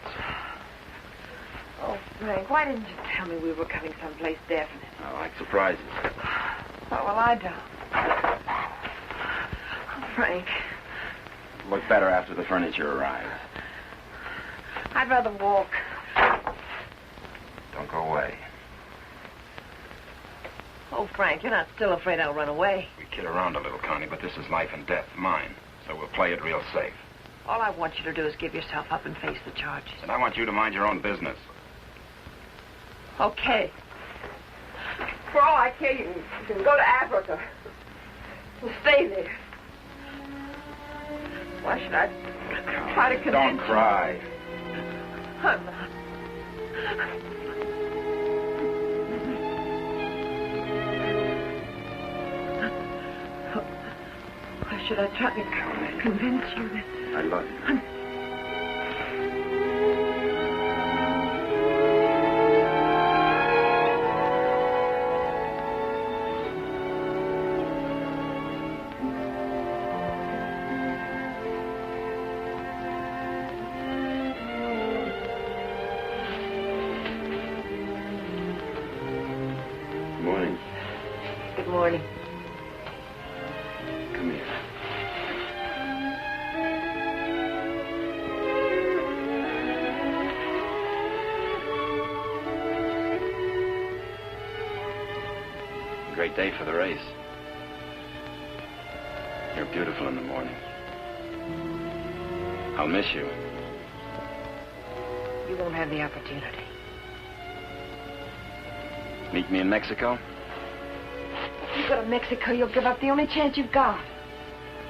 Oh, Frank, why didn't you tell me we were coming someplace definite? I like surprises. Oh, well, I don't. Oh, Frank, Look better after the furniture arrives. I'd rather walk. Don't go away. Oh, Frank, you're not still afraid I'll run away. We kid around a little, Connie, but this is life and death, mine. So we'll play it real safe. All I want you to do is give yourself up and face the charges. And I want you to mind your own business. Okay. For all I care, you can go to Africa and stay there. Why should I try to convince Don't cry. you? I'm not. Why should I try to convince you that... I love you. Good morning. Come here. Great day for the race. You're beautiful in the morning. I'll miss you. You won't have the opportunity. Meet me in Mexico? If you go to Mexico, you'll give up the only chance you've got.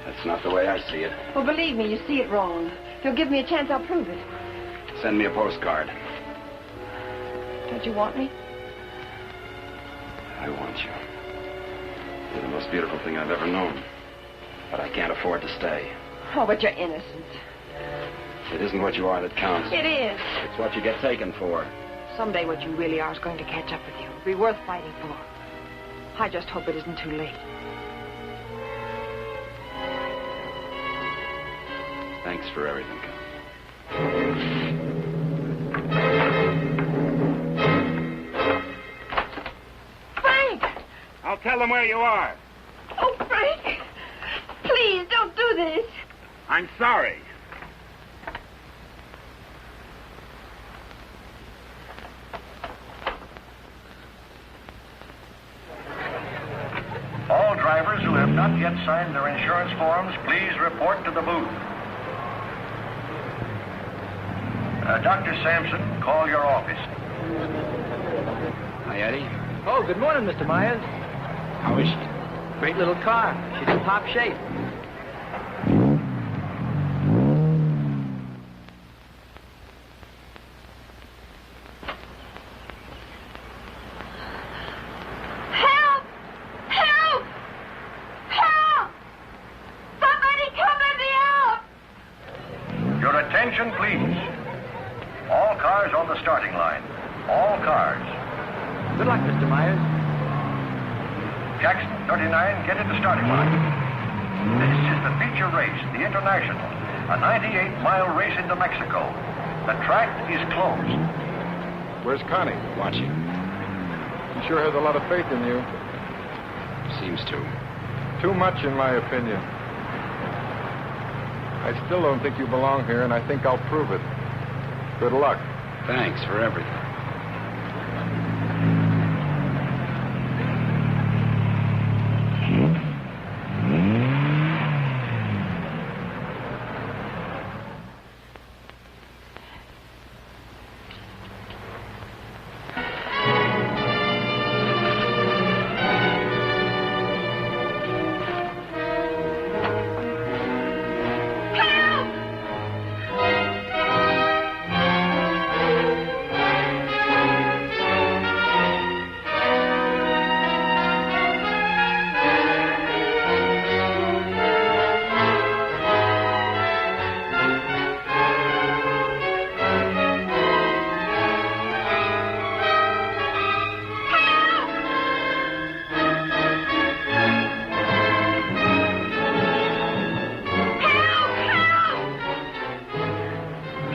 That's not the way I see it. Well, believe me, you see it wrong. If you'll give me a chance, I'll prove it. Send me a postcard. Don't you want me? I want you. You're the most beautiful thing I've ever known. But I can't afford to stay. Oh, but you're innocent. It isn't what you are that counts. It is. It's what you get taken for. Someday what you really are is going to catch up with you. It'll be worth fighting for. I just hope it isn't too late. Thanks for everything. Frank! I'll tell them where you are. Oh, Frank! Please, don't do this. I'm sorry. All drivers who have not yet signed their insurance forms, please report to the booth. Dr. Sampson, call your office. Hi, Eddie. Oh, good morning, Mr. Myers. How is she? Great little car. She's in top shape. Help! Help! Help! Somebody come let me out! Your attention, please. All cars on the starting line. All cars. Good luck, Mr. Myers. Jackson, 39, get to the starting line. This is the feature race, the International, a 98-mile race into Mexico. The track is closed. Where's Connie? Watching. She sure has a lot of faith in you. Seems to. Too much, in my opinion. I still don't think you belong here, and I think I'll prove it. Good luck. Thanks for everything.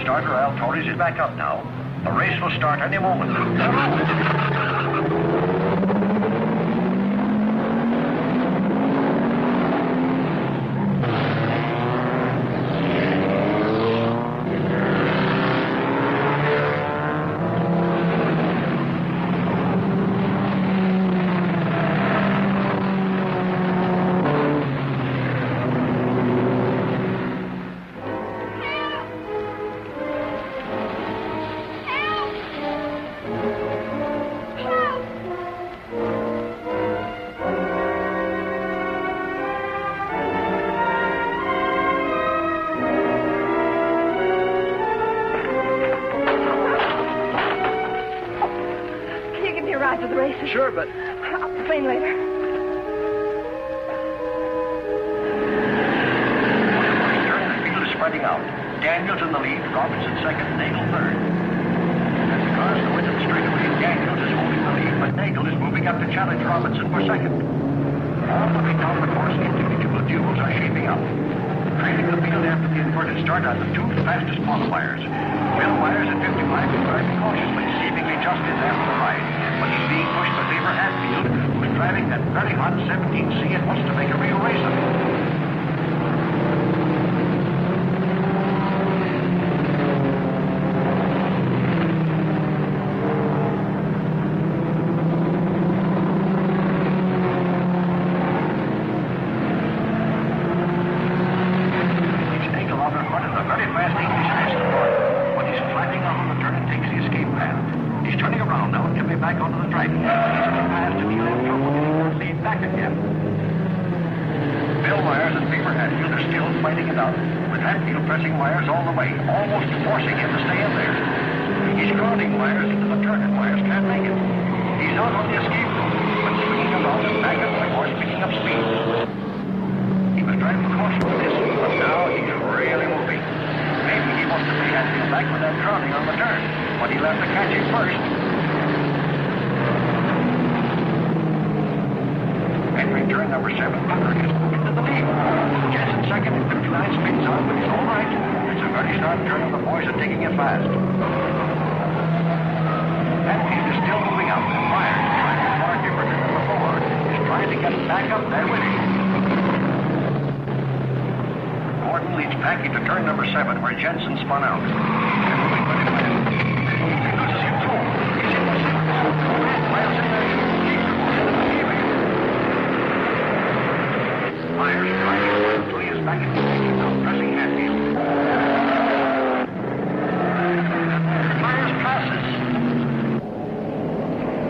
Starter Al Torres is back up now. The race will start any moment. Can you give me a ride to the races? Sure, but... I'll complain later. The field is spreading out. Daniels in the lead, Robinson second, Nagel third. As the cars go into the straightaway, Daniels is holding the lead, but Nagel is moving up to challenge Robinson for second. All looking down the course, individual duels are shaping up. Trailing the field after the inverted start are the two fastest qualifiers. Bill Myers at 55 is driving cautiously, seemingly just in after the ride, but he's being pushed by Lever Hatfield, who's driving that very hot 17C and wants to make a real race of it. Pressing Myers all the way, almost forcing him to stay in there. He's crowding Myers into the turn, and Myers can't make it. He's out on the escape route, but swinging around and back up the horse, picking up speed. He was driving cautious with this, but now he's really moving. Maybe he wants to pay Hatfield back with that crowding on the turn, but he'll have to catch him first. Entering turn number 7, Bucker is moving to the lead. Jensen second, 59 spins out, but he's all right. It's a very sharp turn, and the boys are taking it fast. Hatfield is still moving out, and Myers, trying to far different than before, is trying to get back up there with him. Gordon leads Packy to turn number 7, where Jensen spun out. They're moving very fast. He loses him too. He's in the 6th. Myers in there. Myers driving until he is back in the lead, now pressing Hatfield. Myers passes.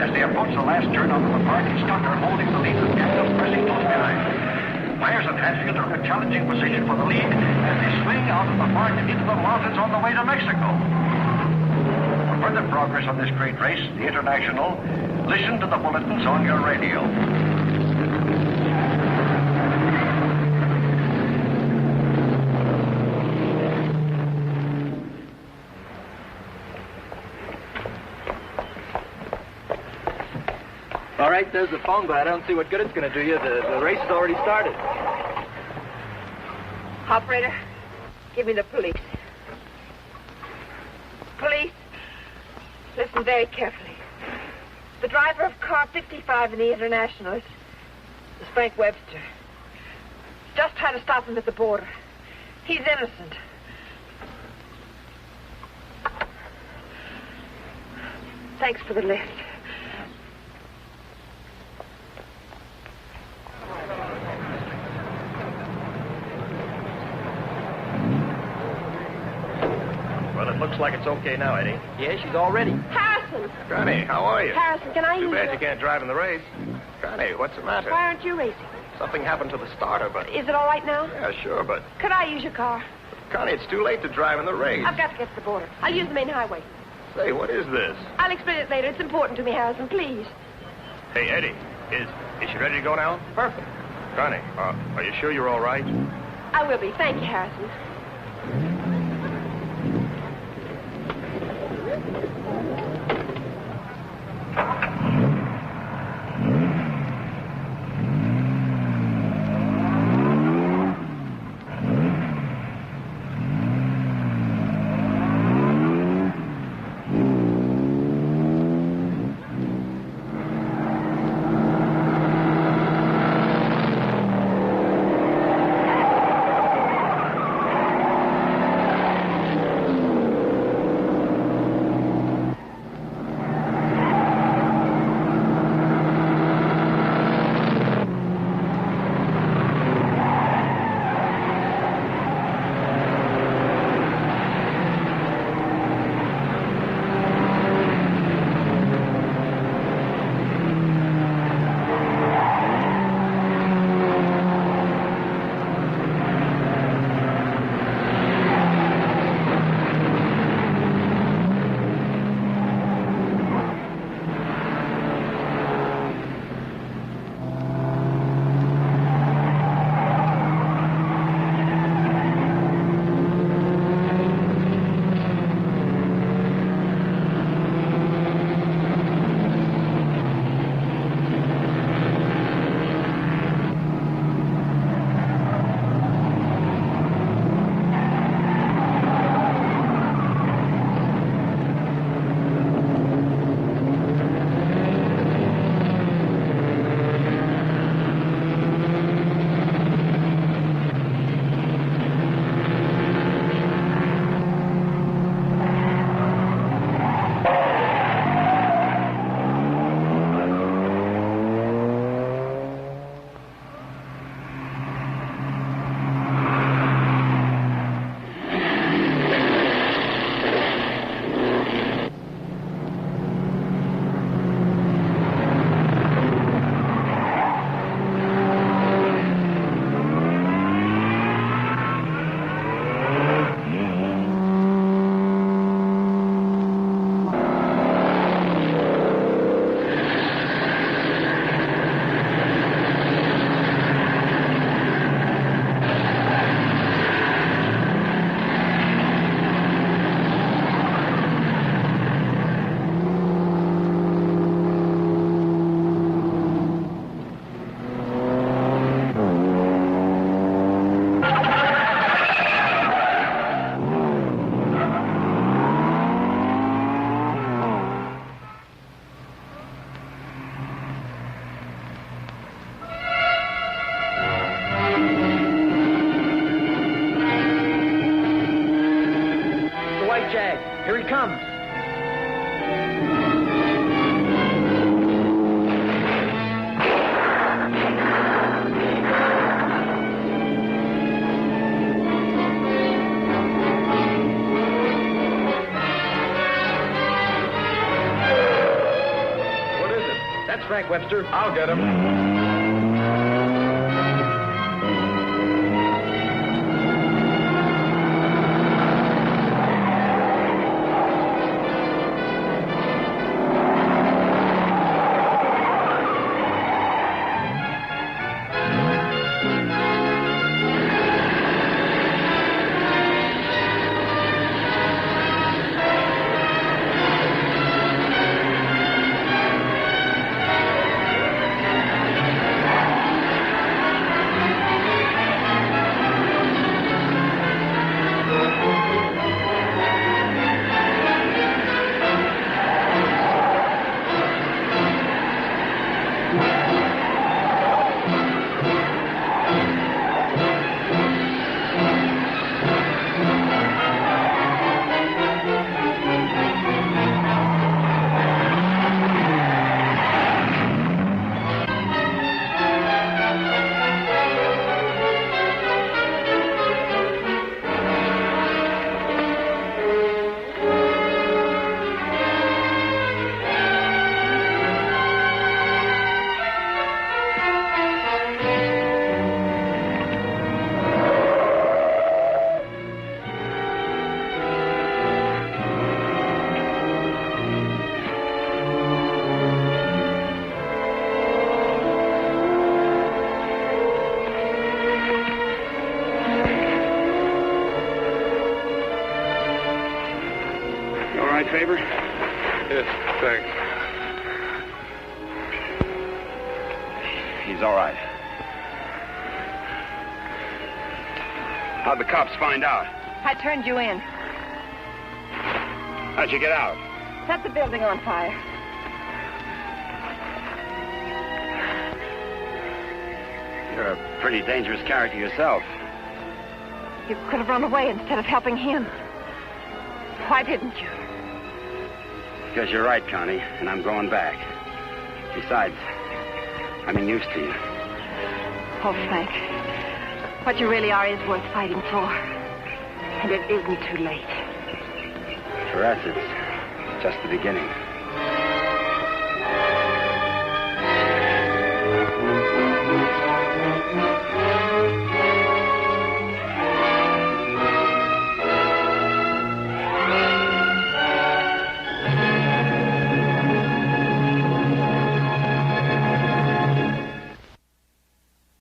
As they approach the last turn onto the park, Stucker holding the lead with Daniels pressing close behind. Myers and Hatfield are in a challenging position for the lead as they swing out of the park and into the mountains on the way to Mexico. For further progress on this great race, the International, listen to the bulletins on your radio. All right, there's the phone, but I don't see what good it's going to do you. The race has already started. Operator, give me the police. Police, listen very carefully. The driver of car 55 in the International is Frank Webster. Just tried to stop him at the border. He's innocent. Thanks for the lift. Well, it looks like it's okay now, Eddie. Yeah, she's all ready. Harrison! Connie, how are you? Harrison, can I use Too bad your... you can't drive in the race. Connie, what's the matter? Why aren't you racing? Something happened to the starter, but... Is it all right now? Yeah, sure, but... Could I use your car? Connie, it's too late to drive in the race. I've got to get to the border. I'll use the main highway. Say, what is this? I'll explain it later. It's important to me, Harrison. Please. Hey, Eddie, is she ready to go now? Perfect. Connie, are you sure you're all right? I will be. Thank you, Harrison. Thanks, Frank Webster. I'll get him. Favor? Yes, thanks. He's all right. How'd the cops find out? I turned you in. How'd you get out? Set the building on fire. You're a pretty dangerous character yourself. You could have run away instead of helping him. Why didn't you? Because you're right, Connie, and I'm going back. Besides, I'm used to you. Oh, Frank. What you really are is worth fighting for. And it isn't too late. For us, it's just the beginning.